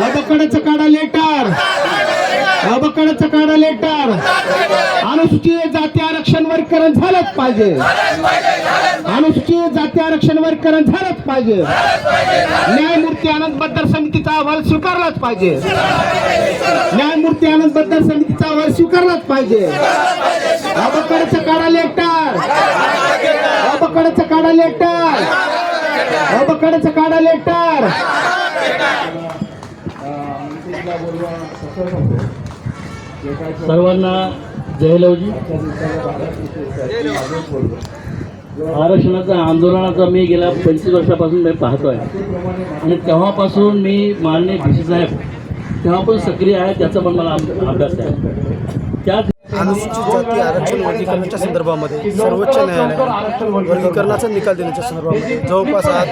अबकडाचं काढा लेटर, अबकडाचं काढा लेटर. अनुसूचित जाती आरक्षण वर्गीकरण झालंच पाहिजे, अनुसूचित जाती आरक्षण वर्गीकरण झालंच पाहिजे. न्यायमूर्ती आनंद बद्दल समितीचा अहवाल स्वीकारलाच पाहिजे, न्यायमूर्ती आनंद बद्दल समितीचा अहवाल स्वीकारलाच पाहिजे. अबकडाचं काढा लेटर, अबकडाचं काढा लेटर, अबकडाचं काढा लेटर. सर्वांना जयलवजी. आरक्षणाचा आंदोलनाचा मी गेल्या 25 वर्षापासून मी पाहतोय आणि तेव्हापासून मी माननीय भिसे साहेब तेव्हा पण सक्रिय आहे, त्याचा पण मला अभ्यास आहे. त्या अनुसूचित जाती आरक्षण वर्गीकरणाच्या संदर्भामध्ये सर्वोच्च न्यायालयाने वर्गीकरणाचा निकाल देण्याच्या संदर्भामध्ये जवळपास आज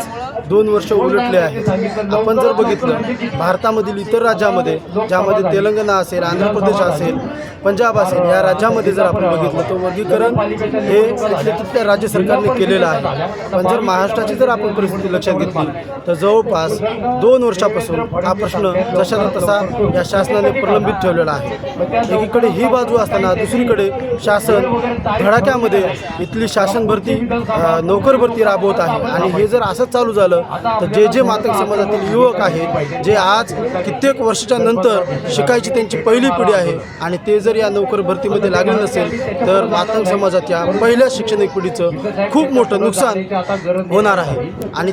2 वर्ष उलटले आहेत. आपण जर बघितलं भारतामधील इतर राज्यामध्ये, ज्यामध्ये तेलंगणा असेल, आंध्र प्रदेश असेल, पंजाब असेल, या राज्यामध्ये जर आपण बघितलं तर वर्गीकरण हे तिथल्या राज्य सरकारने केलेलं आहे. पण जर महाराष्ट्राची जर आपण परिस्थिती लक्षात घेतली तर जवळपास 2 वर्षापासून हा प्रश्न जशाचा तसा या शासनाने प्रलंबित ठेवलेला आहे. एकीकडे ही बाजू असताना दुसरीकडे शासन धडाक्यामध्ये इथली शासन भरती, नोकर भरती राबवत आहे. आणि हे जर असंच चालू झालं तर जे मातंग समाजातील युवक आहेत, जे आज कित्येक वर्षाच्या नंतर शिकायची त्यांची पहिली पिढी आहे आणि ते जर या नोकर भरतीमध्ये लागले नसेल तर मातंग समाजाच्या पहिल्या शैक्षणिक पिढीचं खूप मोठं नुकसान होणार आहे. आणि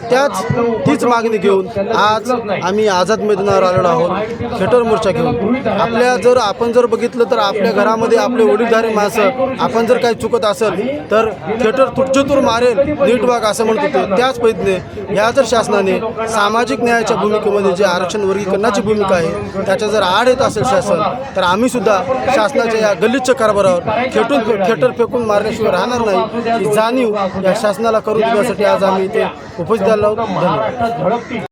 तीच मागणी घेऊन आज आम्ही आझाद मैदानावर आलेलो आहोत, खेटर मोर्चा घेऊन. आपण जर बघितलं तर आपल्या घरामध्ये आपले वडीलधारी माणसं, आपण जर काही चुकत असेल तर खेटर तुटचतूर मारेल, नीट वाग असं म्हणत होते. त्याच पद्धतीने या जर शासनाने सामाजिक न्यायाच्या भूमिकेमध्ये जे आरक्षण वर्गीकरणाची भूमिका आहे त्याच्या जर आड येत असेल शासन, तर आम्ही सुद्धा शासनाच्या या गलिच्छ कारभारावर खेटर फेकून मारण्याशिवाय राहणार नाही ही जाणीव या शासनाला करून देण्यासाठी आज आम्ही इथे उपस्थित आलो आहोत. धन्यवाद.